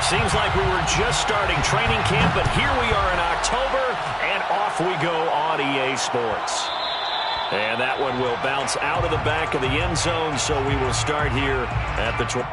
Seems like we were just starting training camp, but here we are in October, and off we go on EA Sports. And that one will bounce out of the back of the end zone, so we will start here at the 20.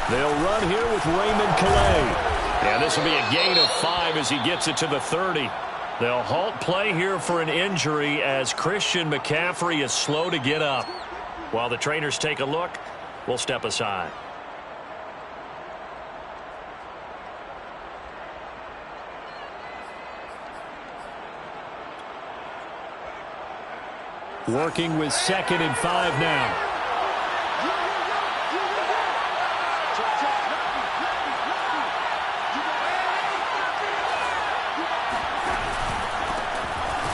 They'll run here with Raymond Calais. And this will be a gain of 5 as he gets it to the 30. They'll halt play here for an injury as Christian McCaffrey is slow to get up. While the trainers take a look, we'll step aside. Working with 2nd and 5 now.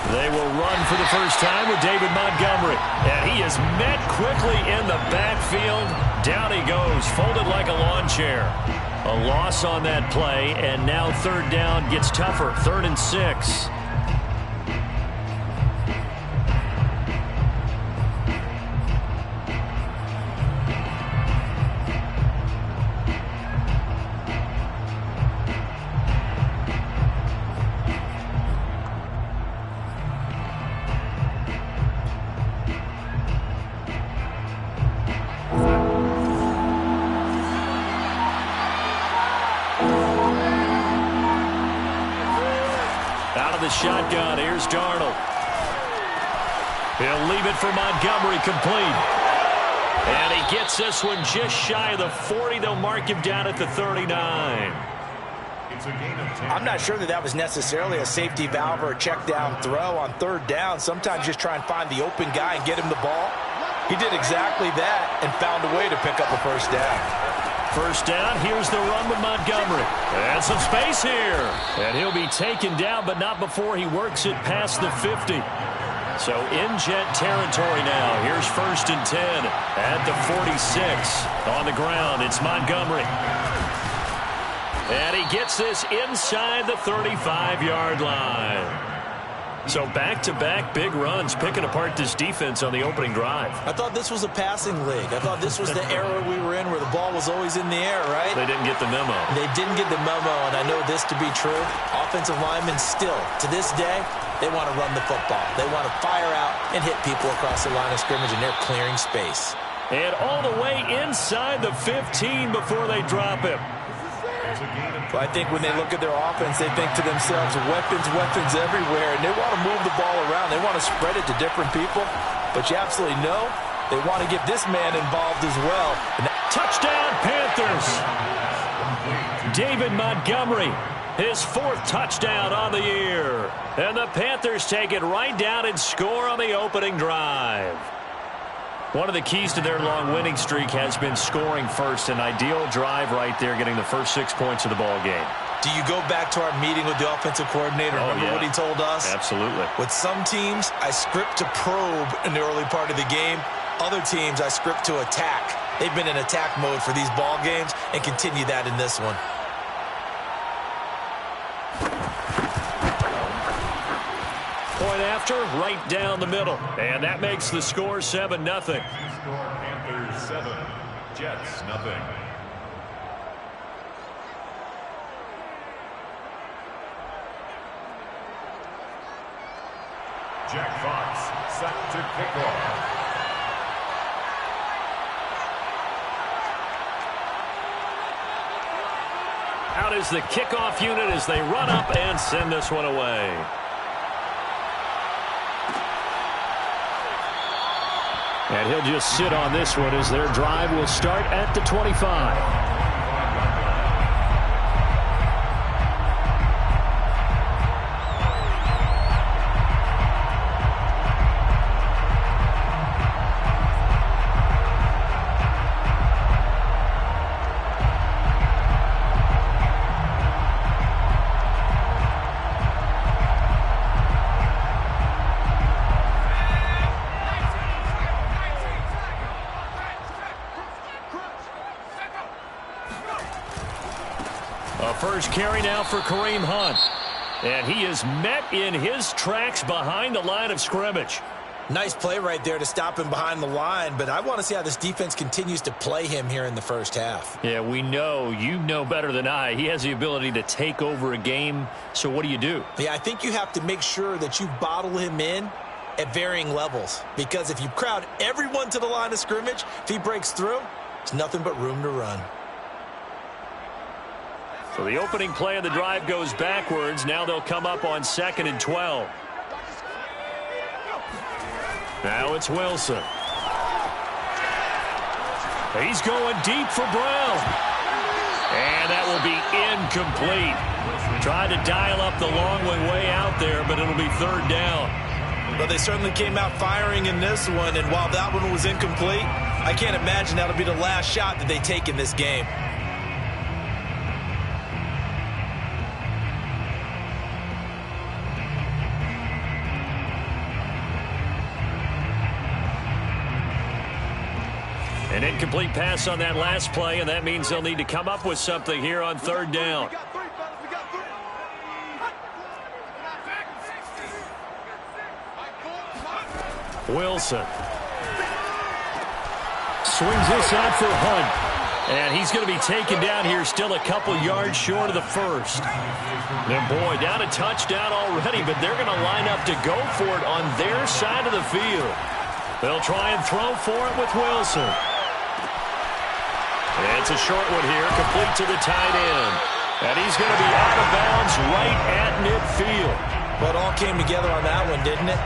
They will run for the first time with David Montgomery. And he is met quickly in the backfield. Down he goes, folded like a lawn chair. A loss on that play, and now 3rd down gets tougher. 3rd and 6. Shotgun, here's Darnold. He'll leave it for Montgomery, complete. And he gets this one just shy of the 40. They'll mark him down at the 39. I'm not sure that was necessarily a safety valve or a check down throw on 3rd down. Sometimes just try and find the open guy and get him the ball. He did exactly that and found a way to pick up a 1st down. 1st down, here's the run with Montgomery. And some space here. And he'll be taken down, but not before he works it past the 50. So in jet territory now. Here's 1st and 10 at the 46. On the ground, it's Montgomery. And he gets this inside the 35-yard line. So back-to-back big runs, picking apart this defense on the opening drive. I thought this was a passing league. I thought this was the era we were in where the ball was always in the air, right? They didn't get the memo. They didn't get the memo, and I know this to be true. Offensive linemen still, to this day, they want to run the football. They want to fire out and hit people across the line of scrimmage, and they're clearing space. And all the way inside the 15 before they drop him. Well, I think when they look at their offense, they think to themselves, weapons, weapons everywhere, and they want to move the ball around. They want to spread it to different people, but you absolutely know they want to get this man involved as well. Touchdown, Panthers! David Montgomery, his 4th touchdown on the year. And the Panthers take it right down and score on the opening drive. One of the keys to their long winning streak has been scoring first. An ideal drive right there, getting the first 6 points of the ball game. Do you go back to our meeting with the offensive coordinator? Remember what he told us? Absolutely. With some teams, I script to probe in the early part of the game. Other teams, I script to attack. They've been in attack mode for these ball games and continue that in this one. Point after, right down the middle. And that makes the score 7-0. Score Panthers 7, Jets 0. Jack Fox set to kick off. Out is the kickoff unit as they run up and send this one away. And he'll just sit on this one as their drive will start at the 25. First carry now for Kareem Hunt. And he is met in his tracks behind the line of scrimmage. Nice play right there to stop him behind the line, but I want to see how this defense continues to play him here in the first half. Yeah, we know. You know better than I. He has the ability to take over a game, so what do you do? Yeah, I think you have to make sure that you bottle him in at varying levels, because if you crowd everyone to the line of scrimmage, if he breaks through, there's nothing but room to run. So the opening play of the drive goes backwards. Now they'll come up on 2nd and 12. Now it's Wilson. He's going deep for Brown. And that will be incomplete. Tried to dial up the long way out there, but it'll be 3rd down. Well, they certainly came out firing in this one, and while that one was incomplete, I can't imagine that'll be the last shot that they take in this game. An incomplete pass on that last play, and that means they'll need to come up with something here on 3rd down. Wilson swings this out for Hunt, and he's going to be taken down here still a couple yards short of the first. And boy, down a touchdown already, but they're going to line up to go for it on their side of the field. They'll try and throw for it with Wilson. And it's a short one here, complete to the tight end. And he's going to be out of bounds right at midfield. Well, it all came together on that one, didn't it?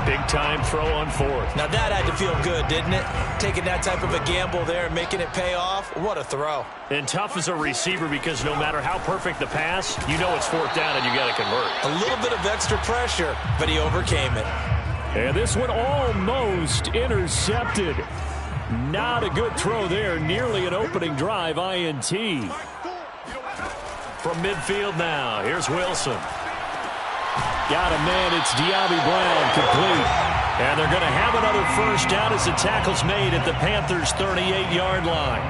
Big-time throw on 4th. Now that had to feel good, didn't it? Taking that type of a gamble there and making it pay off. What a throw. And tough as a receiver because no matter how perfect the pass, you know it's 4th down and you got to convert. A little bit of extra pressure, but he overcame it. And this one almost intercepted. Not a good throw there. Nearly an opening drive INT. From midfield now, here's Wilson. Got a man, it's Diaby Brown, complete. And they're going to have another first down as the tackle's made at the Panthers' 38-yard line.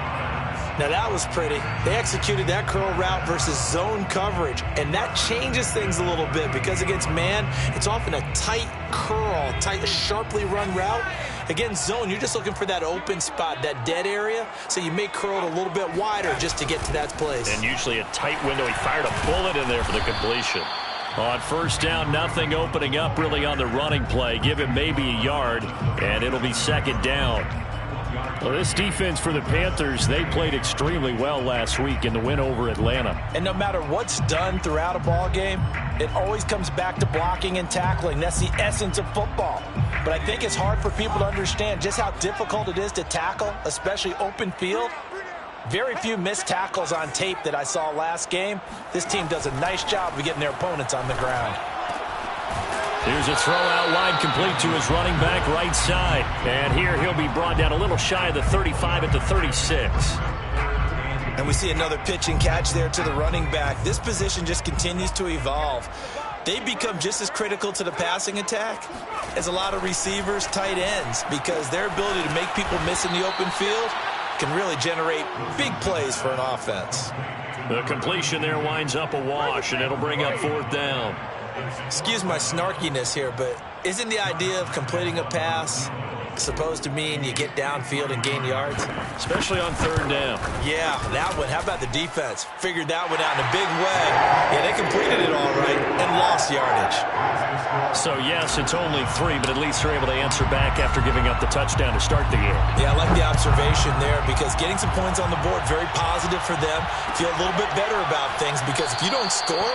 Now that was pretty. They executed that curl route versus zone coverage, and that changes things a little bit because against man, it's often a tight curl, tight, sharply run route. Against zone, you're just looking for that open spot, that dead area, so you may curl it a little bit wider just to get to that place. And usually a tight window. He fired a bullet in there for the completion. On first down, nothing opening up really on the running play. Give him maybe a yard, and it'll be 2nd down. Well, this defense for the Panthers, they played extremely well last week in the win over Atlanta. And no matter what's done throughout a ball game, it always comes back to blocking and tackling. That's the essence of football. But I think it's hard for people to understand just how difficult it is to tackle, especially open field. Very few missed tackles on tape that I saw last game. This team does a nice job of getting their opponents on the ground. Here's a throw out wide, complete to his running back right side. And here he'll be brought down a little shy of the 35 at the 36. And we see another pitch and catch there to the running back. This position just continues to evolve. They become just as critical to the passing attack as a lot of receivers, tight ends, because their ability to make people miss in the open field can really generate big plays for an offense. The completion there winds up a wash, and it'll bring up 4th down. Excuse my snarkiness here, but isn't the idea of completing a pass supposed to mean you get downfield and gain yards? Especially on 3rd down. Yeah, that one. How about the defense? Figured that one out in a big way. Yeah, they completed it all right and lost yardage. So, yes, it's only 3, but at least they're able to answer back after giving up the touchdown to start the game. Yeah, I like the observation there because getting some points on the board, very positive for them. Feel a little bit better about things because if you don't score,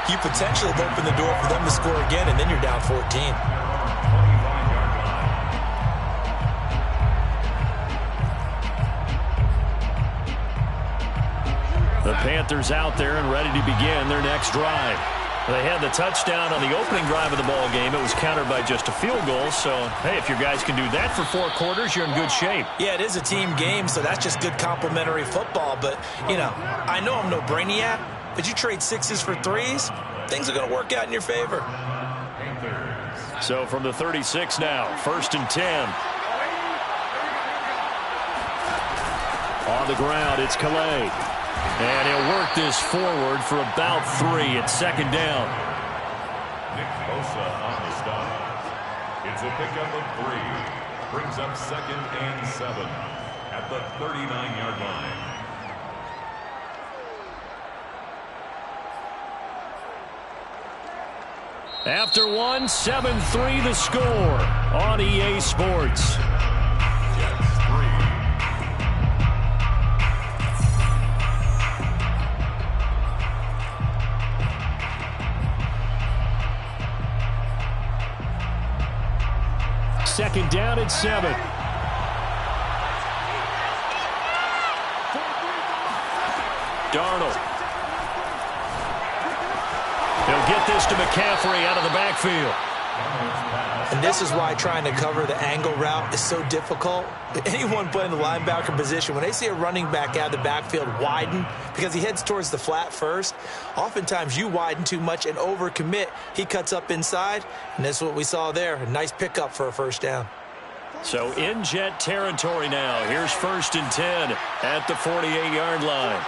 you potentially have opened the door for them to score again, and then you're down 14. The Panthers out there and ready to begin their next drive. They had the touchdown on the opening drive of the ball game. It was countered by just a field goal. So, hey, if your guys can do that for 4 quarters, you're in good shape. Yeah, it is a team game, so that's just good complementary football. But, you know, I know I'm no brainiac, but you trade 6s for 3s, things are going to work out in your favor. So from the 36 now, 1st and 10. On the ground, it's Calais. And he'll work this forward for about 3 at 2nd down. Nick Bosa on the stop. It's a pickup of 3. Brings up 2nd and 7 at the 39-yard line. After 1, 7-3 the score on EA Sports. Jets 3. Second down at 7. Darnold. He'll get this to McCaffrey out of the backfield. And this is why trying to cover the angle route is so difficult. Anyone playing the linebacker position, when they see a running back out of the backfield widen because he heads towards the flat first, oftentimes you widen too much and overcommit. He cuts up inside, and that's what we saw there. A nice pickup for a 1st down. So in Jet territory now. Here's 1st and 10 at the 48-yard line.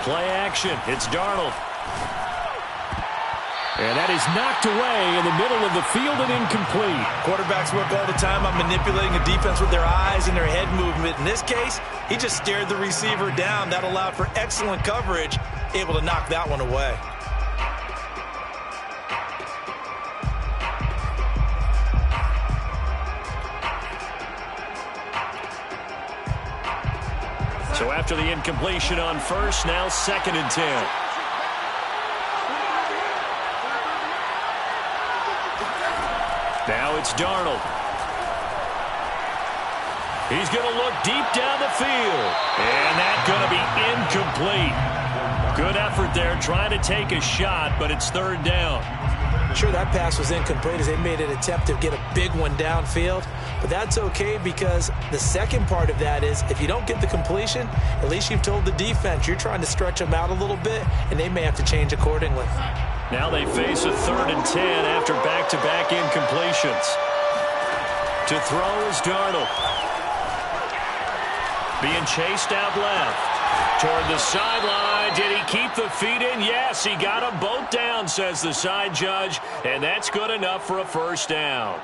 Play action. It's Darnold. And that is knocked away in the middle of the field and incomplete. Quarterbacks work all the time on manipulating a defense with their eyes and their head movement. In this case, he just stared the receiver down. That allowed for excellent coverage, able to knock that one away. So after the incompletion on 1st, now 2nd and 10. Now it's Darnold. He's going to look deep down the field. And that's going to be incomplete. Good effort there trying to take a shot, but it's 3rd down. Sure, that pass was incomplete as they made an attempt to get a big one downfield. But that's okay because the second part of that is if you don't get the completion, at least you've told the defense you're trying to stretch them out a little bit, and they may have to change accordingly. Now they face a 3rd and 10 after back-to-back incompletions. To throw is Darnold. Being chased out left. Toward the sideline. Did he keep the feet in? Yes, he got them both down, says the side judge. And that's good enough for a 1st down.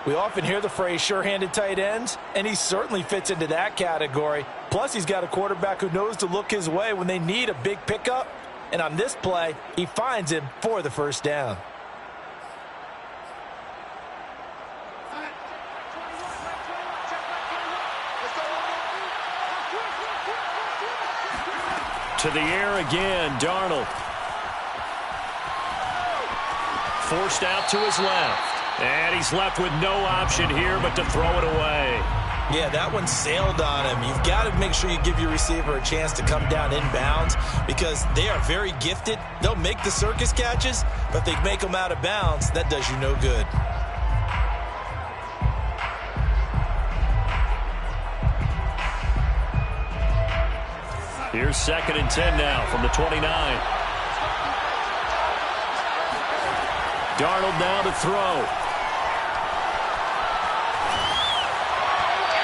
We often hear the phrase sure-handed tight ends, and he certainly fits into that category. Plus, he's got a quarterback who knows to look his way when they need a big pickup. And on this play, he finds him for the 1st down. To the air again, Darnold. Forced out to his left. And he's left with no option here but to throw it away. Yeah, that one sailed on him. You've got to make sure you give your receiver a chance to come down inbounds because they are very gifted. They'll make the circus catches, but if they make them out of bounds, that does you no good. Here's 2nd and 10 now from the 29. Darnold now to throw.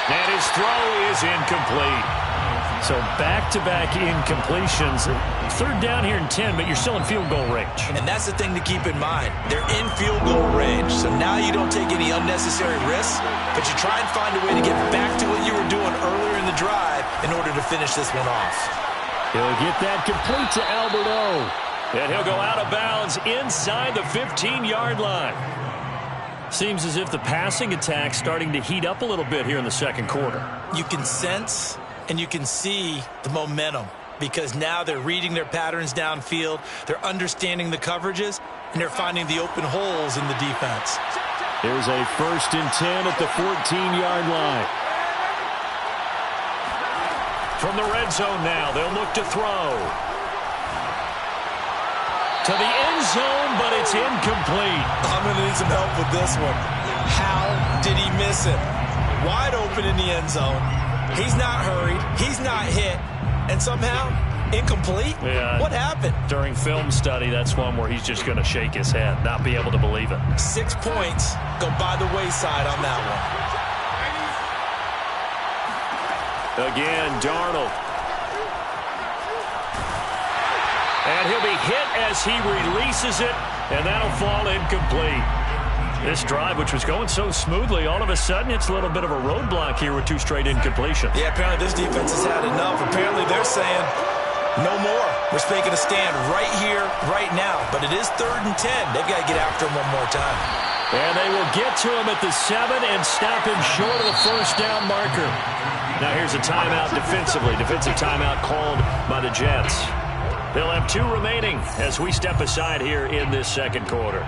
And his throw is incomplete. So back-to-back incompletions. 3rd down here in 10, but you're still in field goal range. And that's the thing to keep in mind. They're in field goal range. So now you don't take any unnecessary risks, but you try and find a way to get back to what you were doing earlier in the drive in order to finish this one off. He'll get that complete to Alberto. And he'll go out of bounds inside the 15-yard line. Seems as if the passing attack's starting to heat up a little bit here in the 2nd quarter. You can sense and you can see the momentum because now they're reading their patterns downfield, they're understanding the coverages, and they're finding the open holes in the defense. Here's a 1st and 10 at the 14-yard line. From the red zone now, they'll look to throw. To the end zone, but it's incomplete. I'm going to need some help with this one. How did he miss it? Wide open in the end zone. He's not hurried. He's not hit. And somehow, incomplete? Yeah, what happened? During film study, that's one where he's just going to shake his head, not be able to believe it. 6 points go by the wayside on that one. Again, Darnold. And he'll be hit as he releases it, and that'll fall incomplete. This drive, which was going so smoothly, all of a sudden it's a little bit of a roadblock here with 2 straight incompletions. Yeah, apparently this defense has had enough. Apparently they're saying, no more. We're making a stand right here, right now. But it is 3rd and 10. They've got to get after him one more time. And they will get to him at the 7 and stop him short of the 1st down marker. Now here's a timeout defensively. Defensive timeout called by the Jets. They'll have 2 remaining as we step aside here in this 2nd quarter.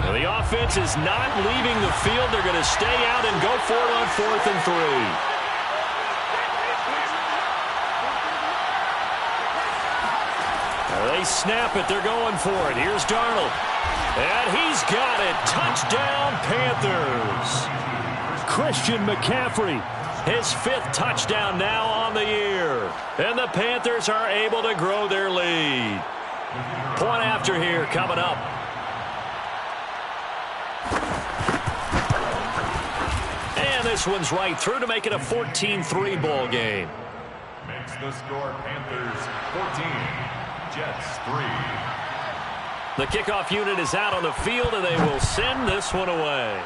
Well, the offense is not leaving the field. They're going to stay out and go for it on 4th and 3. They snap it. They're going for it. Here's Darnold. And he's got it. Touchdown, Panthers. Christian McCaffrey, his 5th touchdown now on the year. And the Panthers are able to grow their lead. Point after here coming up. And this one's right through to make it a 14-3 ball game. Makes the score Panthers 14. Jets 3. The kickoff unit is out on the field, and they will send this one away.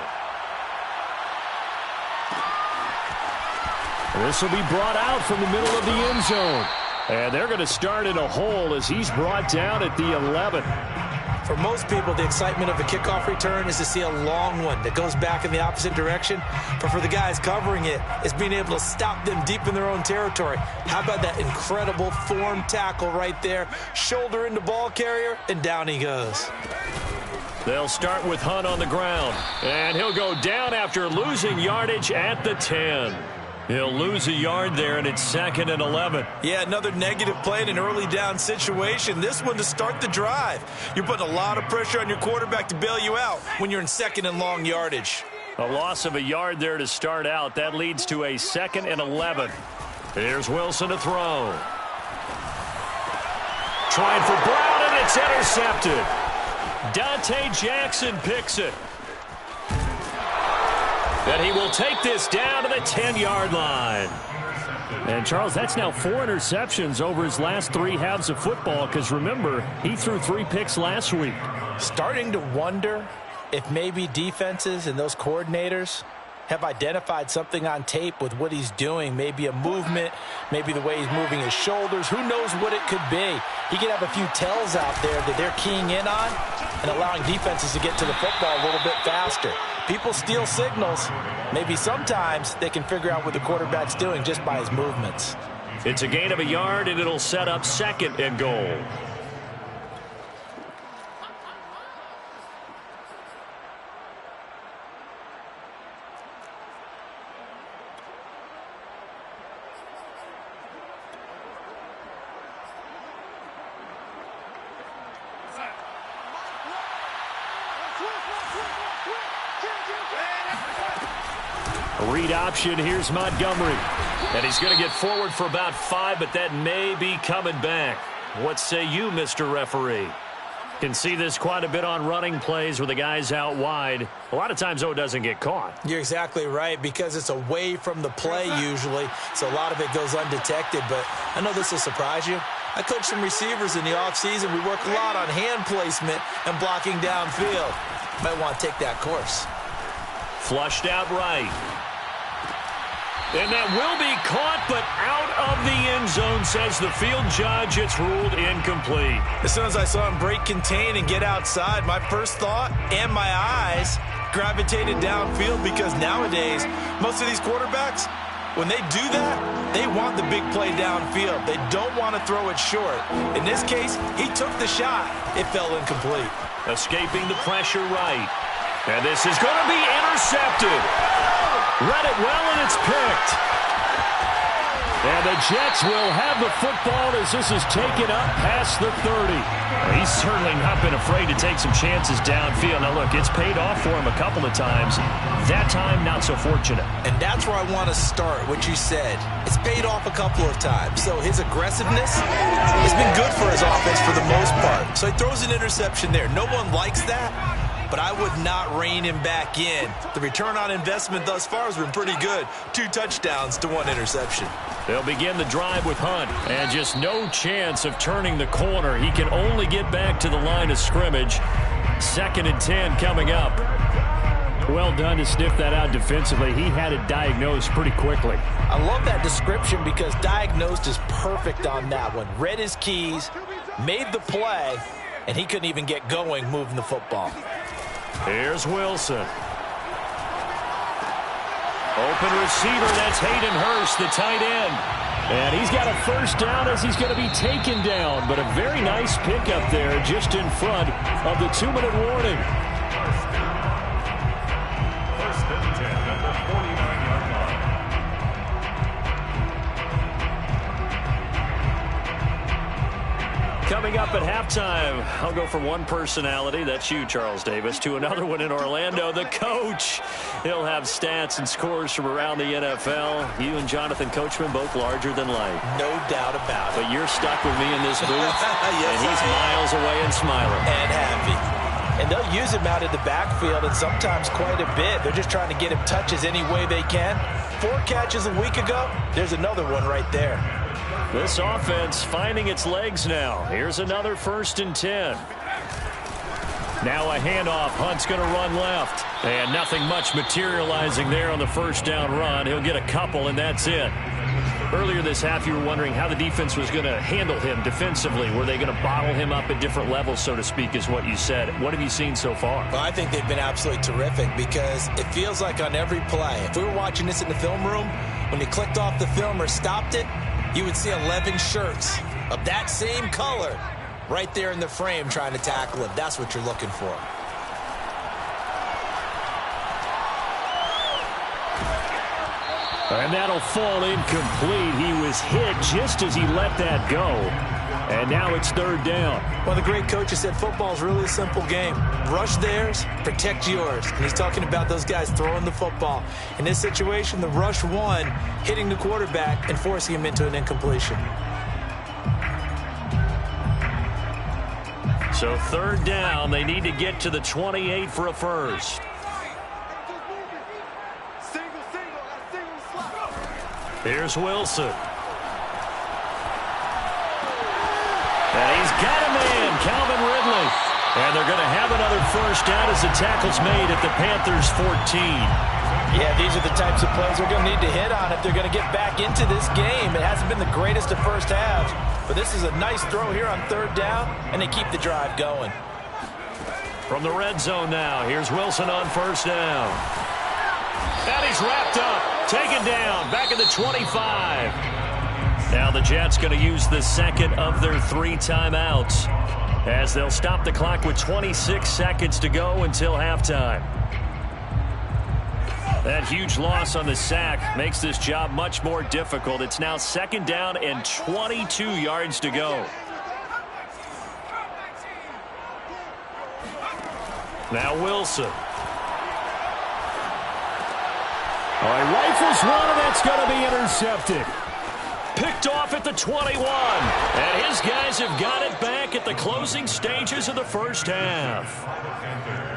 This will be brought out from the middle of the end zone. And they're going to start in a hole as he's brought down at the 11. For most people, the excitement of a kickoff return is to see a long one that goes back in the opposite direction. But for the guys covering it, it's being able to stop them deep in their own territory. How about that incredible form tackle right there? Shoulder into ball carrier, and down he goes. They'll start with Hunt on the ground. And he'll go down after losing yardage at the 10. He'll lose a yard there, and it's 2nd and 11. Yeah, another negative play in an early down situation. This one to start the drive. You're putting a lot of pressure on your quarterback to bail you out when you're in 2nd and long yardage. A loss of a yard there to start out. That leads to a 2nd and 11. Here's Wilson to throw. Trying for Brown, and it's intercepted. Dante Jackson picks it. And he will take this down to the 10-yard line. And, Charles, that's now 4 interceptions over his last 3 halves of football because, remember, he threw 3 picks last week. Starting to wonder if maybe defenses and those coordinators have identified something on tape with what he's doing. Maybe a movement, maybe the way he's moving his shoulders. Who knows what it could be? He could have a few tells out there that they're keying in on and allowing defenses to get to the football a little bit faster. People steal signals. Maybe sometimes they can figure out what the quarterback's doing just by his movements. It's a gain of a yard, and it'll set up 2nd and goal. Read option. Here's Montgomery. And he's going to get forward for about 5, but that may be coming back. What say you, Mr. Referee? Can see this quite a bit on running plays where the guy's out wide. A lot of times, though, it doesn't get caught. You're exactly right, because it's away from the play usually, so a lot of it goes undetected. But I know this will surprise you. I coach some receivers in the offseason. We work a lot on hand placement and blocking downfield. Might want to take that course. Flushed out right. And that will be caught, but out of the end zone, says the field judge. It's ruled incomplete. As soon as I saw him break contain and get outside, my first thought and my eyes gravitated downfield, because nowadays, most of these quarterbacks, when they do that, they want the big play downfield. They don't want to throw it short. In this case, he took the shot. It fell incomplete. Escaping the pressure right. And this is going to be intercepted. Read it well, and it's picked. And the Jets will have the football as this is taken up past the 30. He's certainly not been afraid to take some chances downfield. Now, look, it's paid off for him a couple of times. That time, not so fortunate. And that's where I want to start, what you said. It's paid off a couple of times. So his aggressiveness has been good for his offense for the most part. So he throws an interception there. No one likes that, but I would not rein him back in. The return on investment thus far has been pretty good. 2 touchdowns to 1 interception. They'll begin the drive with Hunt, and just no chance of turning the corner. He can only get back to the line of scrimmage. 2nd and 10 coming up. Well done to sniff that out defensively. He had it diagnosed pretty quickly. I love that description, because diagnosed is perfect on that one. Read his keys, made the play, and he couldn't even get going moving the football. Here's Wilson. Open receiver, that's Hayden Hurst, the tight end. And he's got a first down as he's going to be taken down. But a very nice pickup there just in front of the 2-minute warning. First and 10 at the 49-yard line. Coming up at halftime, I'll go from one personality, that's you, Charles Davis, to another one in Orlando, the coach. He'll have stats and scores from around the NFL. You and Jonathan Coachman, both larger than life. No doubt about it. But you're stuck with me in this booth, yes, and he's miles away and smiling. And happy. And they'll use him out in the backfield, and sometimes quite a bit. They're just trying to get him touches any way they can. 4 catches a week ago, there's another one right there. This offense finding its legs now. Here's another 1st and 10. Now a handoff. Hunt's going to run left. And nothing much materializing there on the first down run. He'll get a couple, and that's it. Earlier this half, you were wondering how the defense was going to handle him defensively. Were they going to bottle him up at different levels, so to speak, is what you said. What have you seen so far? Well, I think they've been absolutely terrific, because it feels like on every play, if we were watching this in the film room, when you clicked off the film or stopped it, you would see 11 shirts of that same color right there in the frame trying to tackle him. That's what you're looking for. And that'll fall incomplete. He was hit just as he let that go. And now it's 3rd down. Well, the great coach has said football is really a simple game. Rush theirs, protect yours. And he's talking about those guys throwing the football. In this situation, the rush one, hitting the quarterback and forcing him into an incompletion. So 3rd down, they need to get to the 28 for a first. Here's Wilson. And he's got a man, Calvin Ridley. And they're going to have another first down as the tackle's made at the Panthers' 14. Yeah, these are the types of plays they're going to need to hit on if they're going to get back into this game. It hasn't been the greatest of first halves, but this is a nice throw here on third down, and they keep the drive going. From the red zone now, here's Wilson on first down. And he's wrapped up, taken down, back at the 25. Now the Jets going to use the second of their 3 timeouts as they'll stop the clock with 26 seconds to go until halftime. That huge loss on the sack makes this job much more difficult. It's now second down and 22 yards to go. Now Wilson. Rifles one, and that's going to be intercepted. Picked off at the 21. And his guys have got it back at the closing stages of the first half.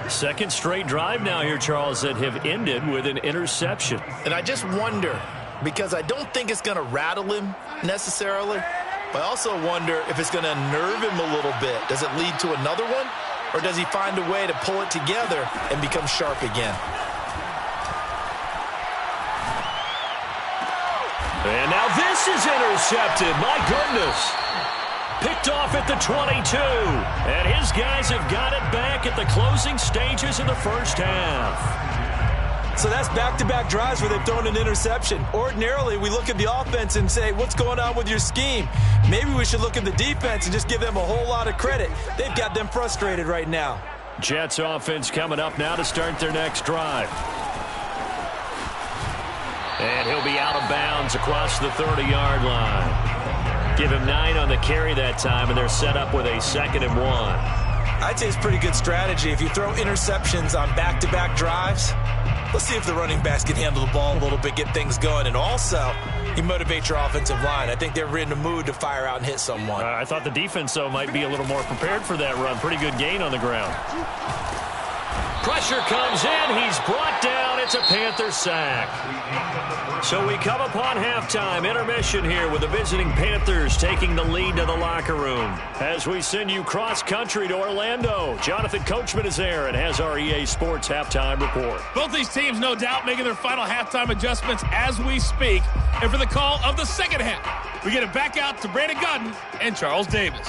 Second straight drive now here, Charles, that have ended with an interception. And I just wonder, because I don't think it's going to rattle him necessarily, but I also wonder if it's going to unnerve him a little bit. Does it lead to another one? Or does he find a way to pull it together and become sharp again? And now this is intercepted. My goodness. Picked off at the 22. And his guys have got it back at the closing stages of the first half. So that's back-to-back drives where they've thrown an interception. Ordinarily, we look at the offense and say, what's going on with your scheme? Maybe we should look at the defense and just give them a whole lot of credit. They've got them frustrated right now. Jets offense coming up now to start their next drive. And he'll be out of bounds across the 30-yard line. Give him 9 on the carry that time, and they're set up with a 2nd and 1. I'd say it's pretty good strategy. If you throw interceptions on back-to-back drives, let's see if the running backs can handle the ball a little bit, get things going. And also, you motivate your offensive line. I think they're in the mood to fire out and hit someone. I thought the defense, though, might be a little more prepared for that run. Pretty good gain on the ground. Pressure comes in. He's brought down. It's a Panther sack. So we come upon halftime. Intermission here with the visiting Panthers taking the lead to the locker room. As we send you cross-country to Orlando, Jonathan Coachman is there and has our EA Sports halftime report. Both these teams, no doubt, making their final halftime adjustments as we speak. And for the call of the second half, we get it back out to Brandon Gunn and Charles Davis.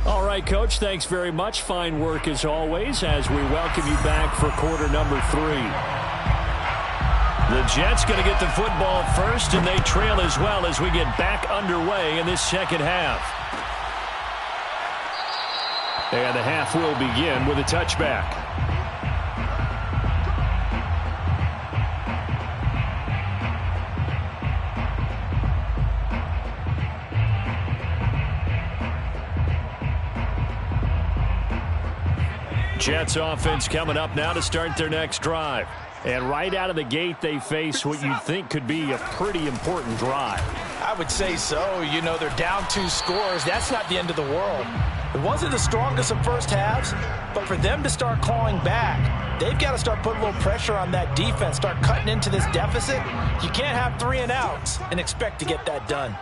All right, Coach, thanks very much. Fine work as always as we welcome you back for quarter number 3. The Jets going to get the football first, and they trail as well as we get back underway in this second half. And the half will begin with a touchback. Jets offense coming up now to start their next drive. And right out of the gate, they face what you think could be a pretty important drive. I would say so. You know, they're down 2 scores. That's not the end of the world. It wasn't the strongest of first halves, but for them to start clawing back, they've got to start putting a little pressure on that defense, start cutting into this deficit. You can't have 3 and outs and expect to get that done.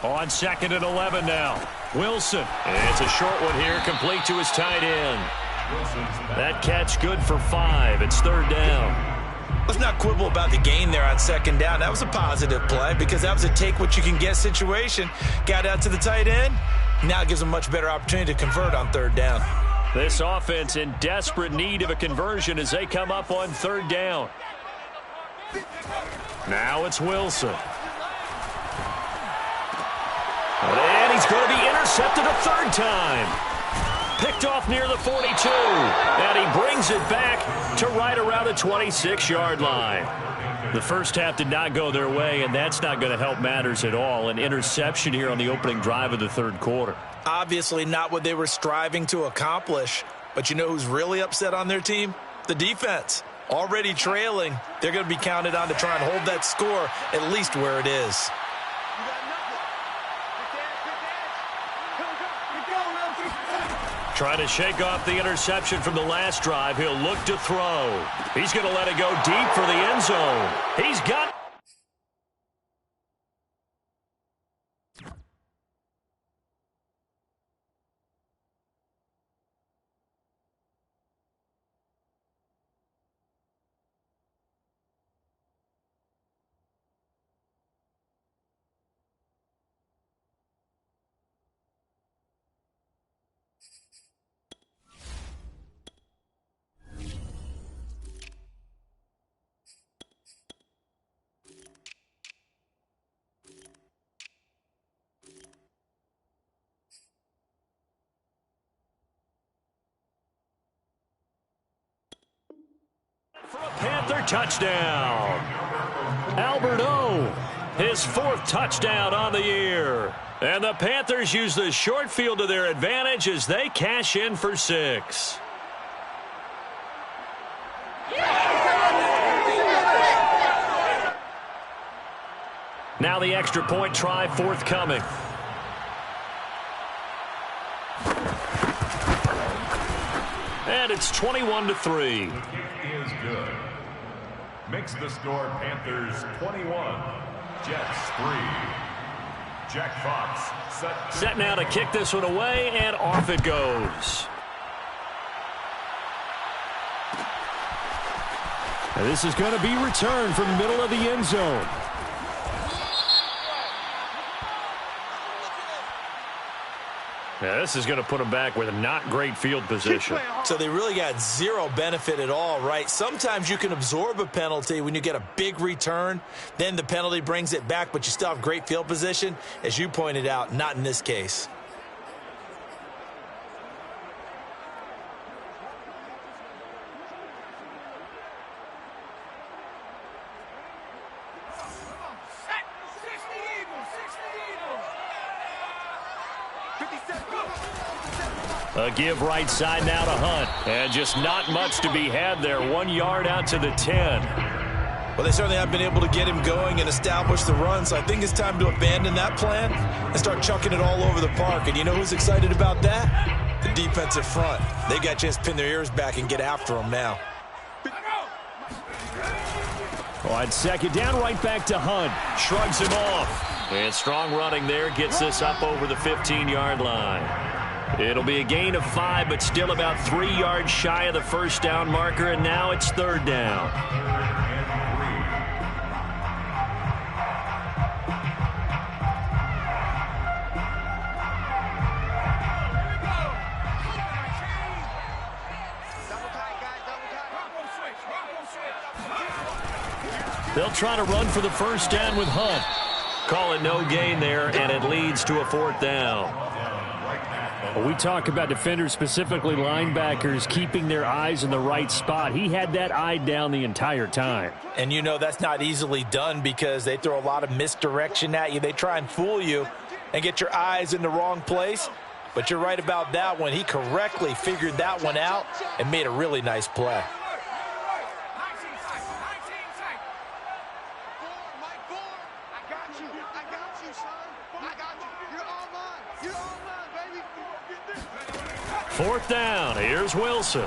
On 2nd and 11 now. Wilson. And it's a short one here, complete to his tight end. That catch good for 5. It's 3rd down. Let's not quibble about the gain there on 2nd down. That was a positive play because that was a take-what-you-can-get situation. Got out to the tight end. Now it gives them a much better opportunity to convert on 3rd down. This offense in desperate need of a conversion as they come up on 3rd down. Now it's Wilson. And he's going to be intercepted a 3rd time. Picked off near the 42. And he brings it back to right around the 26-yard line. The first half did not go their way, and that's not going to help matters at all. An interception here on the opening drive of the 3rd quarter. Obviously not what they were striving to accomplish. But you know who's really upset on their team? The defense. Already trailing. They're going to be counted on to try and hold that score at least where it is. Trying to shake off the interception from the last drive. He'll look to throw. He's going to let it go deep for the end zone. He's got... For a Panther touchdown. Albert O, his 4th touchdown on the year. And the Panthers use the short field to their advantage as they cash in for 6. Now the extra point try forthcoming. And it's 21-3. The kick is good. Makes the score Panthers 21, Jets 3. Jack Fox set now to kick this one away, and off it goes. And this is going to be returned from the middle of the end zone. Yeah, this is going to put them back with a not great field position. So they really got zero benefit at all, right? Sometimes you can absorb a penalty when you get a big return. Then the penalty brings it back, but you still have great field position. As you pointed out, not in this case. A give right side now to Hunt. And just not much to be had there. 1 yard out to the 10. Well, they certainly have been able to get him going and establish the run, so I think it's time to abandon that plan and start chucking it all over the park. And you know who's excited about that? The defensive front. They got a chance to pin their ears back and get after him now. On 2nd down, right back to Hunt. Shrugs him off. And strong running there gets this up over the 15-yard line. It'll be a gain of 5, but still about 3 yards shy of the first down marker, and now it's 3rd down. They'll try to run for the first down with Hunt. Call it no gain there, and it leads to a 4th down. We talk about defenders, specifically linebackers, keeping their eyes in the right spot. He had that eye down the entire time. And you know that's not easily done because they throw a lot of misdirection at you. They try and fool you and get your eyes in the wrong place. But you're right about that one. He correctly figured that one out and made a really nice play. Fourth down. Here's Wilson.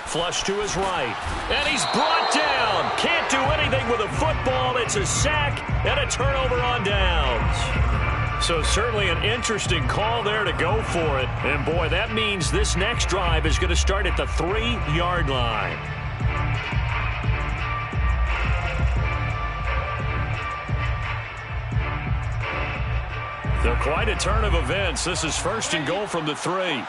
Flush to his right. And he's brought down. Can't do anything with a football. It's a sack and a turnover on downs. So certainly an interesting call there to go for it. And, boy, that means this next drive is going to start at the 3-yard line. So quite a turn of events. This is 1st and goal from the 3.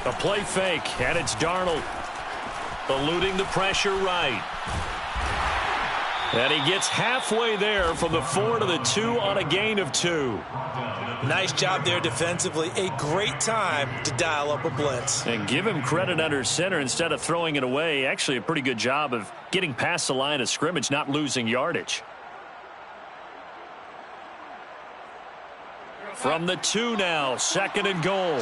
A play fake, and it's Darnold eluding the pressure right. And he gets halfway there from the 4 to the 2 on a gain of 2. Nice job there defensively. A great time to dial up a blitz. And give him credit under center instead of throwing it away. Actually a pretty good job of getting past the line of scrimmage, not losing yardage. From the 2 now, 2nd and goal.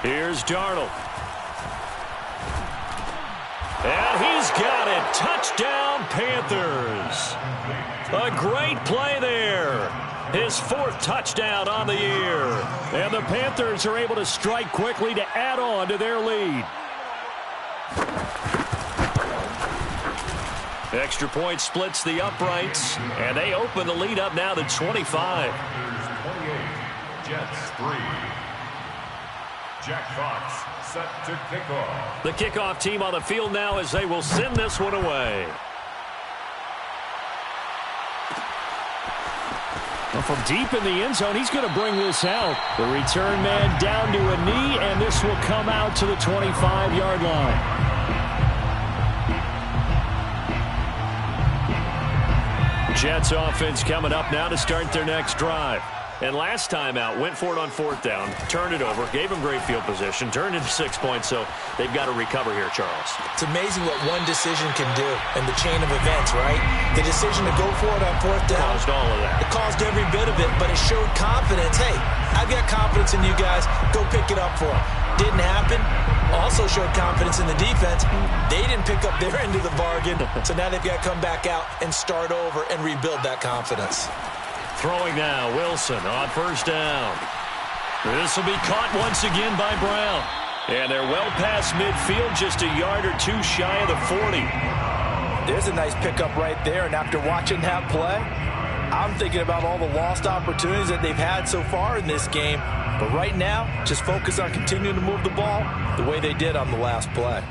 Here's Darnold. And he's got it. Touchdown, Panthers. A great play there. His 4th touchdown on the year. And the Panthers are able to strike quickly to add on to their lead. Extra point splits the uprights, and they open the lead up now to 25. 28, Jets 3. Jack Fox set to kickoff. The kickoff team on the field now as they will send this one away. Well, from deep in the end zone, he's going to bring this out. The return man down to a knee, and this will come out to the 25-yard line. Jets offense coming up now to start their next drive. And last time out, went for it on 4th down, turned it over, gave them great field position, turned into 6 points, so they've got to recover here, Charles. It's amazing what one decision can do in the chain of events, right? The decision to go for it on 4th down. Caused all of that. It caused every bit of it, but it showed confidence. Hey, I've got confidence in you guys. Go pick it up for them. Didn't happen. Also showed confidence in the defense. They didn't pick up their end of the bargain, so now they've got to come back out and start over and rebuild that confidence. Throwing now, Wilson on 1st down. This will be caught once again by Brown. And they're well past midfield, just a yard or 2 shy of the 40. There's a nice pickup right there, and after watching that play, I'm thinking about all the lost opportunities that they've had so far in this game. But right now, just focus on continuing to move the ball the way they did on the last play.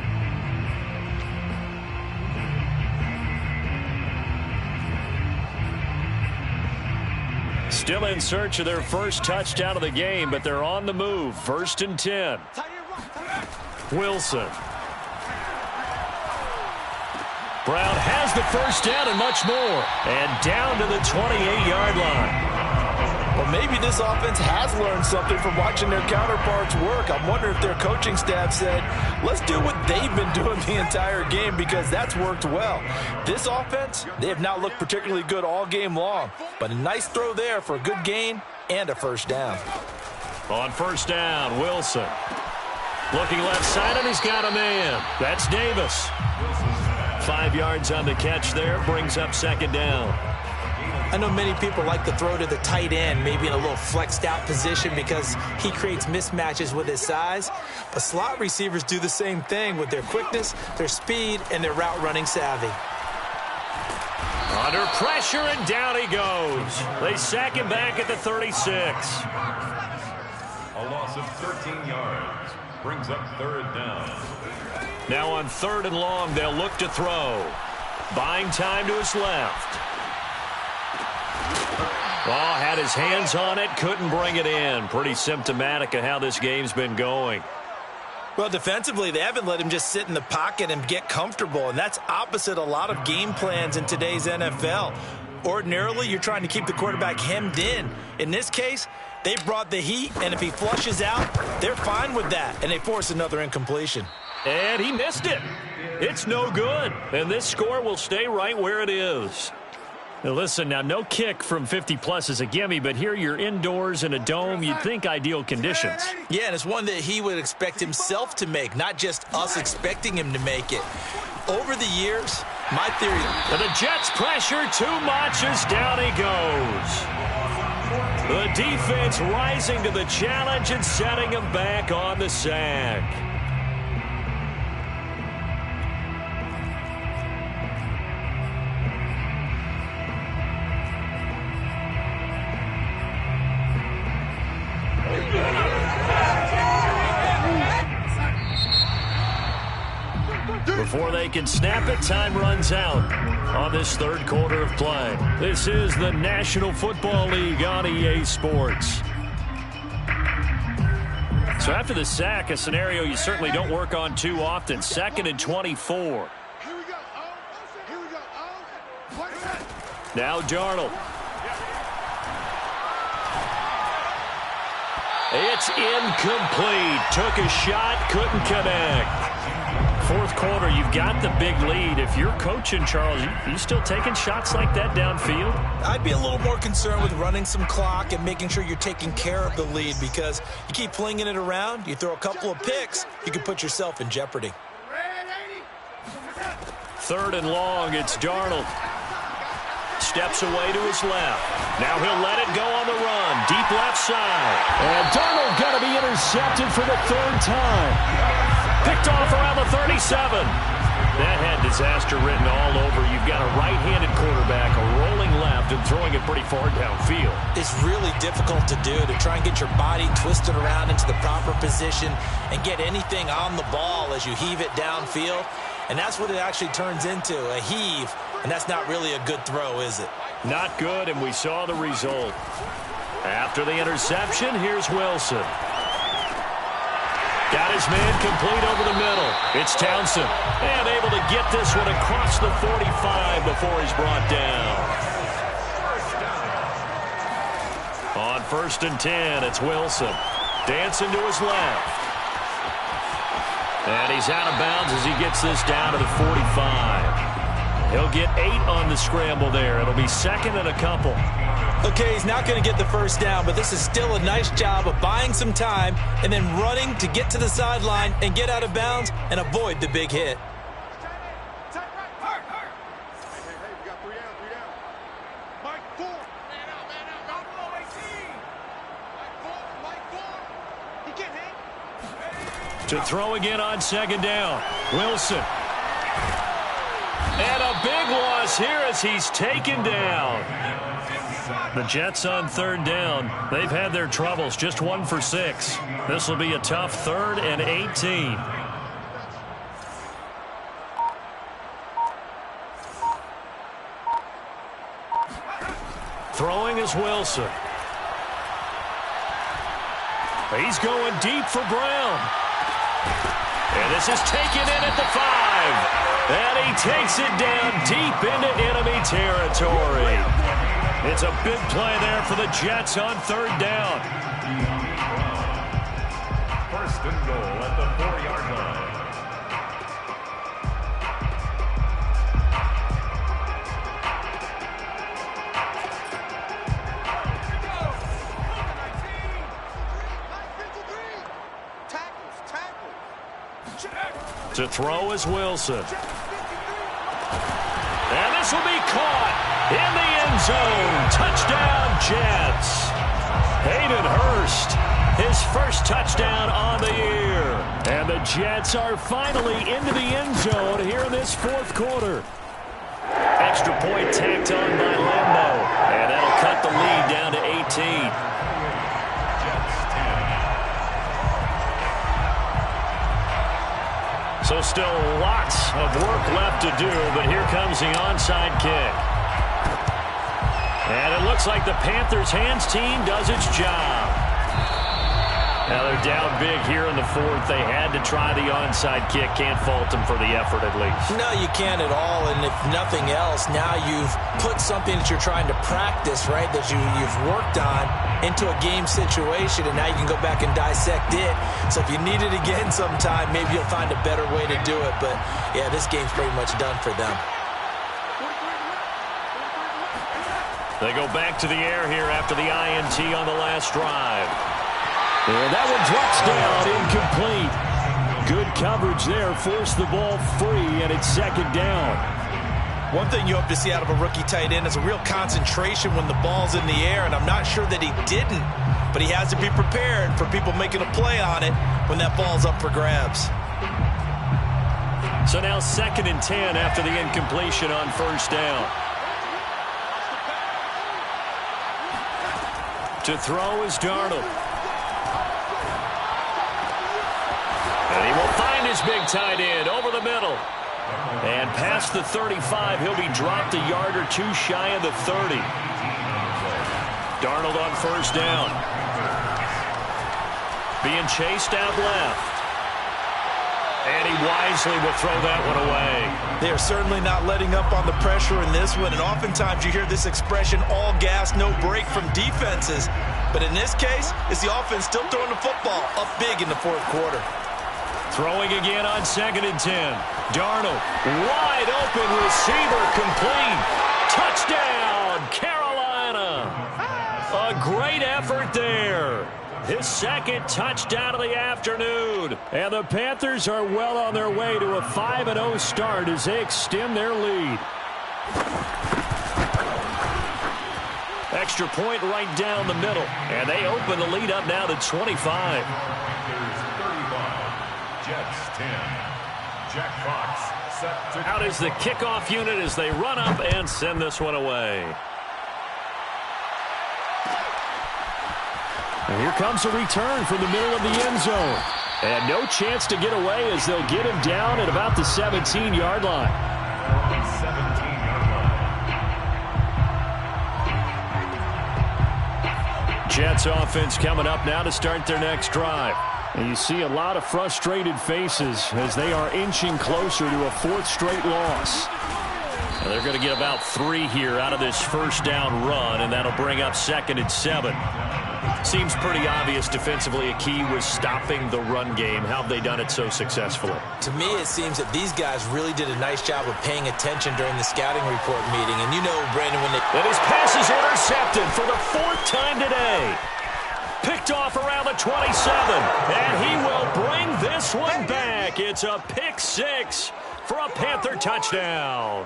Still in search of their first touchdown of the game, but they're on the move. 1st and 10. Wilson. Brown has the 1st down and much more. And down to the 28-yard line. Well, maybe this offense has learned something from watching their counterparts work. I'm wondering if their coaching staff said, let's do what they've been doing the entire game, because that's worked well. This offense, they have not looked particularly good all game long, but a nice throw there for a good gain and a 1st down. On 1st down, Wilson. Looking left side, and he's got a man. That's Davis. 5 yards on the catch there, brings up 2nd down. I know many people like to throw to the tight end, maybe in a little flexed out position because he creates mismatches with his size. But slot receivers do the same thing with their quickness, their speed, and their route running savvy. Under pressure, and down he goes. They sack him back at the 36. A loss of 13 yards brings up 3rd down. Now on 3rd and long, they'll look to throw. Buying time to his left. Oh, had his hands on it, couldn't bring it in. Pretty symptomatic of how this game's been going. Well, defensively, they haven't let him just sit in the pocket and get comfortable, and that's opposite a lot of game plans in today's NFL. Ordinarily, you're trying to keep the quarterback hemmed in. In this case, they brought the heat, and if he flushes out, they're fine with that, and they force another incompletion. And he missed it. It's no good, and this score will stay right where it is. Now listen, now no kick from 50-plus is a gimme, but here you're indoors in a dome. You'd think ideal conditions. Yeah, and it's one that he would expect himself to make, not just us expecting him to make it. Over the years, my theory... And the Jets pressure too much as down he goes. The defense rising to the challenge and setting him back on the sack. Before they can snap it, time runs out on this 3rd quarter of play. This is the National Football League on EA Sports. So after the sack, a scenario you certainly don't work on too often. 2nd and 24. Now Darnold. It's incomplete. Took a shot, couldn't connect. fourth quarter, you've got the big lead. If you're coaching, Charles, you still taking shots like that downfield? I'd be a little more concerned with running some clock and making sure you're taking care of the lead, because you keep flinging it around, you throw a couple of picks, you can put yourself in jeopardy. Third and long, it's Darnold. Steps away to his left. Now he'll let it go on the run. Deep left side. And Darnold got to be intercepted for the third time. Picked off around the 37. That had disaster written all over. You've got a right-handed quarterback, a rolling left, and throwing it pretty far downfield. It's really difficult to do, to try and get your body twisted around into the proper position and get anything on the ball as you heave it downfield. And that's what it actually turns into, a heave. And that's not really a good throw, is it? Not good, and we saw the result. After the interception, here's Wilson. Got his man complete over the middle. It's Townsend. And able to get this one across the 45 before he's brought down. On 1st and 10, it's Wilson. Dancing to his left. And he's out of bounds as he gets this down to the 45. He'll get 8 on the scramble there. It'll be second and a couple. Okay, he's not going to get the first down, but this is still a nice job of buying some time and then running to get to the sideline and get out of bounds and avoid the big hit. To throw again on second down. Wilson. And a big loss here as he's taken down. The Jets on third down. They've had their troubles. Just 1 for 6. This will be a tough 3rd and 18. Throwing is Wilson. He's going deep for Brown. And this is taken in at the 5. And he takes it down deep into enemy territory. It's a big play there for the Jets on third down. First and goal at the 4-yard line. To throw is Wilson. And this will be caught in the end zone. Touchdown, Jets. Hayden Hurst, his first touchdown on the year. And the Jets are finally into the end zone here in this fourth quarter. Extra point tacked on by Lambo. And that'll cut the lead down to 18. So still lots of work left to do, but here comes the onside kick. And it looks like the Panthers hands team does its job. Now they're down big here in the fourth. They had to try the onside kick. Can't fault them for the effort at least. No, you can't at all. And if nothing else, now you've put something that you're trying to practice, right, that you've worked on into a game situation, and now you can go back and dissect it. So if you need it again sometime, maybe you'll find a better way to do it. But, yeah, this game's pretty much done for them. They go back to the air here after the INT on the last drive. And that one drops down, incomplete. Good coverage there, forced the ball free, and it's second down. One thing you hope to see out of a rookie tight end is a real concentration when the ball's in the air, and I'm not sure that he didn't, but he has to be prepared for people making a play on it when that ball's up for grabs. So now 2nd and 10 after the incompletion on first down. To throw is Darnold. And he will find his big tight end over the middle. And past the 35, he'll be dropped a yard or two shy of the 30. Darnold on first down. Being chased out left. And he wisely will throw that one away. They are certainly not letting up on the pressure in this one, and oftentimes you hear this expression, all gas, no break from defenses. But in this case, it's the offense still throwing the football up big in the fourth quarter. Throwing again on 2nd and 10. Darnold, wide open receiver, complete. Touchdown, Carolina. A great effort there. His 2nd touchdown of the afternoon. And the Panthers are well on their way to a 5-0 start as they extend their lead. Extra point right down the middle. And they open the lead up now to 25. Jets 10. Jack Fox set to Out is the kickoff unit as they run up and send this one away. And here comes a return from the middle of the end zone. And no chance to get away as they'll get him down at about the 17-yard line. 17-yard line. Jets offense coming up now to start their next drive. And you see a lot of frustrated faces as they are inching closer to a 4th straight loss. And they're going to get about 3 here out of this first down run, and that'll bring up 2nd and 7. Seems pretty obvious defensively a key was stopping the run game. How have they done it so successfully? To me, it seems that these guys really did a nice job of paying attention during the scouting report meeting. And you know, Brandon, when they... And his pass is intercepted for the 4th time today. Picked off around the 27, and he will bring this one back. It's a pick 6 for a Panther touchdown.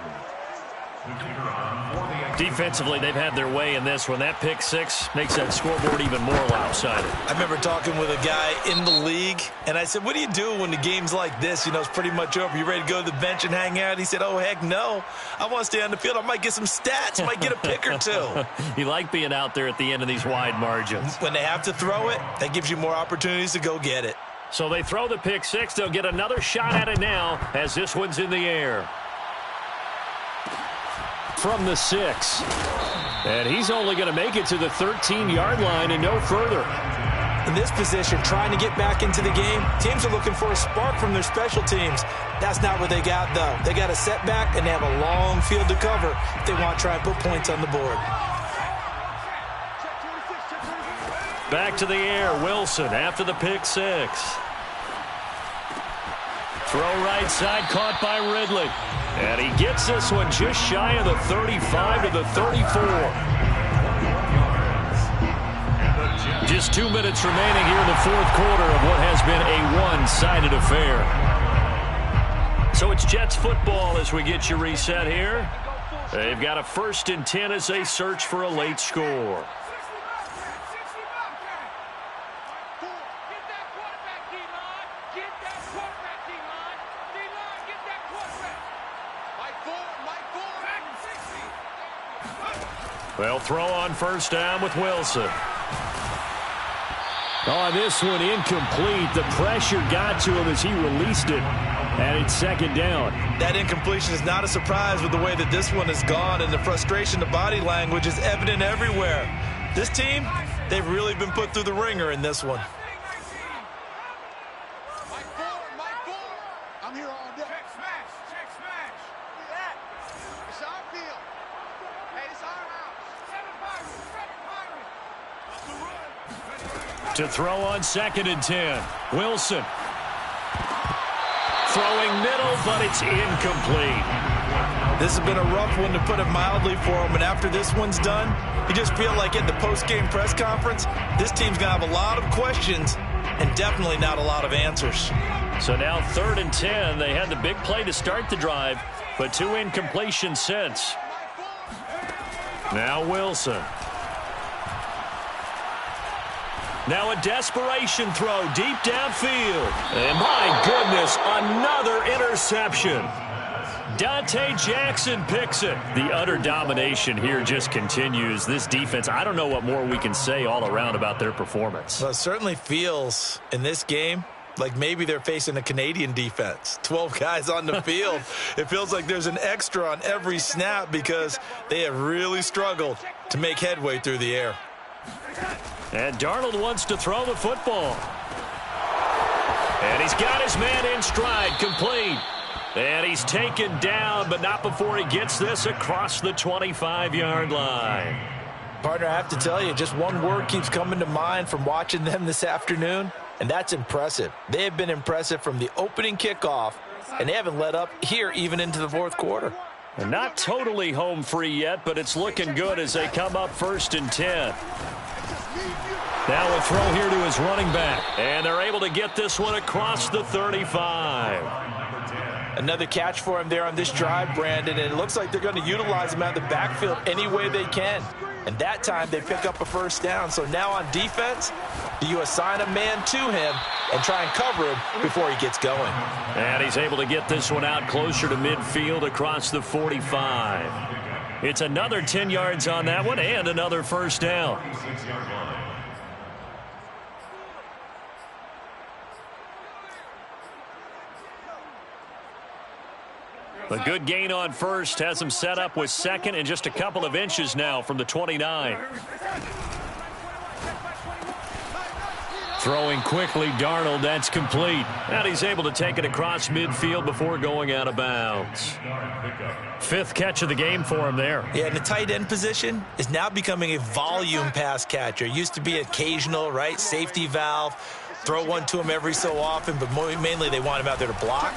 Defensively, they've had their way in this one. That pick 6 makes that scoreboard even more lopsided. I remember talking with a guy in the league, and I said, what do you do when the game's like this? You know, it's pretty much over. You ready to go to the bench and hang out? He said, oh, heck no. I want to stay on the field. I might get some stats. Might get a pick or 2. You like being out there at the end of these wide margins. When they have to throw it, that gives you more opportunities to go get it. So they throw the pick 6. They'll get another shot at it now as this one's in the air. From the 6. And he's only going to make it to the 13-yard line and no further. In this position, trying to get back into the game, teams are looking for a spark from their special teams. That's not what they got, though. They got a setback, and they have a long field to cover if they want to try and put points on the board. Back to the air, Wilson after the pick 6. Throw right side, caught by Ridley. And he gets this one just shy of the 35 to the 34. Just 2 minutes remaining here in the 4th quarter of what has been a one-sided affair. So it's Jets football as we get you reset here. They've got a 1st and 10 as they search for a late score. They'll throw on 1st down with Wilson. On this one, incomplete. The pressure got to him as he released it, and it's 2nd down. That incompletion is not a surprise with the way that this one has gone, and the frustration, the body language is evident everywhere. This team, they've really been put through the ringer in this one. I'm here all day. Check smash. Check smash. Do that. It's our field. Hey, it's our house. To throw on 2nd and 10. Wilson. Throwing middle, but it's incomplete. This has been a rough one, to put it mildly, for him. And after this one's done, you just feel like at the post-game press conference, this team's going to have a lot of questions and definitely not a lot of answers. So now 3rd and 10. They had the big play to start the drive, but 2 incompletions since. Now Wilson. Now a desperation throw deep downfield. And my goodness, another interception. Dante Jackson picks it. The utter domination here just continues. This defense, I don't know what more we can say all around about their performance. Well, it certainly feels in this game like maybe they're facing a Canadian defense. 12 guys on the field. It feels like there's an extra on every snap because they have really struggled to make headway through the air. And Darnold wants to throw the football. And he's got his man in stride, complete. And he's taken down, but not before he gets this across the 25-yard line. Partner, I have to tell you, just one word keeps coming to mind from watching them this afternoon, and that's impressive. They have been impressive from the opening kickoff, and they haven't let up here even into the fourth quarter. And not totally home free yet, but it's looking good as they come up 1st and 10. Now a throw here to his running back. And they're able to get this one across the 35. Another catch for him there on this drive, Brandon, and it looks like they're going to utilize him out of the backfield any way they can. And that time they pick up a first down. So now on defense, do you assign a man to him and try and cover him before he gets going? And he's able to get this one out closer to midfield across the 45. It's another 10 yards on that one and another first down. A good gain on first has him set up with second and just a couple of inches now from the 29. Throwing quickly, Darnold, that's complete. And he's able to take it across midfield before going out of bounds. 5th catch of the game for him there. Yeah, and the tight end position is now becoming a volume pass catcher. Used to be occasional, right? Safety valve. Throw one to him every so often, but mainly they want him out there to block.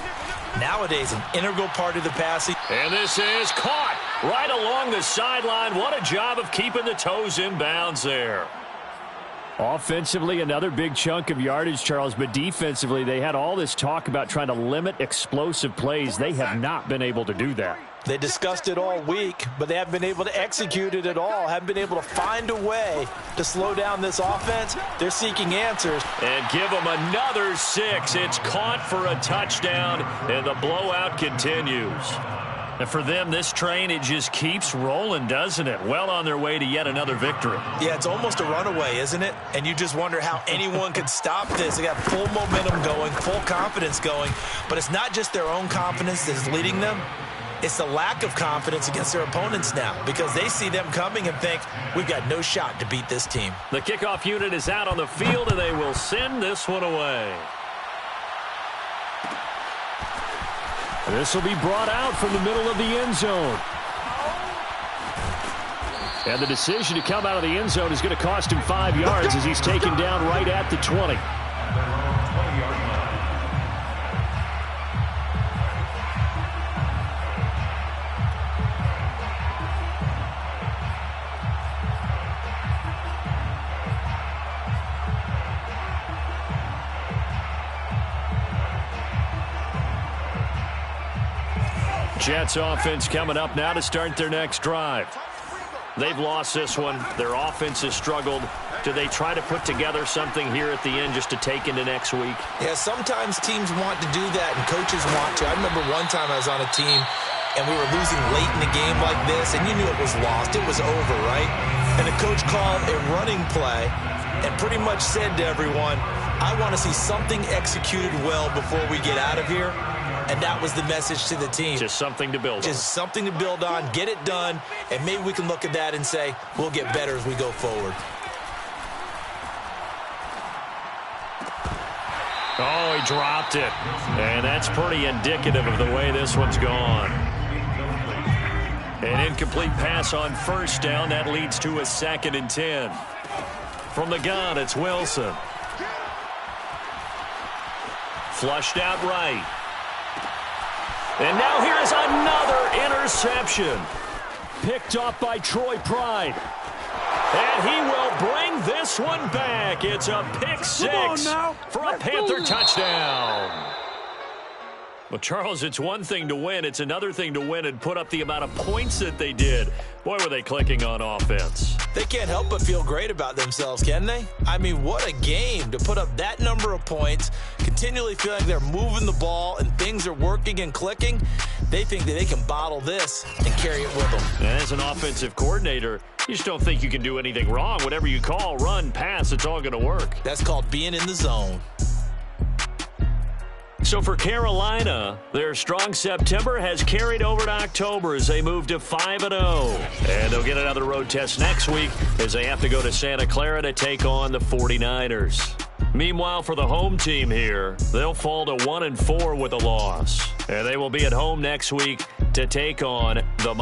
Nowadays, an integral part of the passing. And this is caught right along the sideline. What a job of keeping the toes in bounds there. Offensively, another big chunk of yardage, Charles, but defensively, they had all this talk about trying to limit explosive plays. They have not been able to do that. They discussed it all week, but they haven't been able to execute it at all. Haven't been able to find a way to slow down this offense. They're seeking answers. And give them another 6. It's caught for a touchdown, and the blowout continues. And for them, this train, it just keeps rolling, doesn't it? Well on their way to yet another victory. Yeah, it's almost a runaway, isn't it? And you just wonder how anyone could stop this. They got full momentum going, full confidence going. But it's not just their own confidence that's leading them. It's the lack of confidence against their opponents now because they see them coming and think, we've got no shot to beat this team. The kickoff unit is out on the field, and they will send this one away. This will be brought out from the middle of the end zone. And the decision to come out of the end zone is going to cost him 5 yards as he's taken down right at the 20. Jets offense coming up now to start their next drive. They've lost this one. Their offense has struggled. Do they try to put together something here at the end just to take into next week? Yeah, sometimes teams want to do that and coaches want to. I remember one time I was on a team and we were losing late in the game like this and you knew it was lost. It was over, right? And the coach called a running play and pretty much said to everyone, I want to see something executed well before we get out of here. And that was the message to the team. Just something to build on. Just something to build on, get it done, and maybe we can look at that and say, we'll get better as we go forward. Oh, he dropped it. And that's pretty indicative of the way this one's gone. An incomplete pass on first down. That leads to a 2nd and 10. From the gun, it's Wilson. Flushed out right. And now here's another interception. Picked off by Troy Pride. And he will bring this one back. It's a pick 6 for a Panther touchdown. Well, Charles, it's one thing to win. It's another thing to win and put up the amount of points that they did. Boy, were they clicking on offense. They can't help but feel great about themselves, can they? I mean, what a game to put up that number of points, continually feel like they're moving the ball and things are working and clicking. They think that they can bottle this and carry it with them. And as an offensive coordinator, you just don't think you can do anything wrong. Whatever you call, run, pass, it's all going to work. That's called being in the zone. So for Carolina, their strong September has carried over to October as they move to 5-0. And they'll get another road test next week as they have to go to Santa Clara to take on the 49ers. Meanwhile, for the home team here, they'll fall to 1-4 with a loss. And they will be at home next week to take on the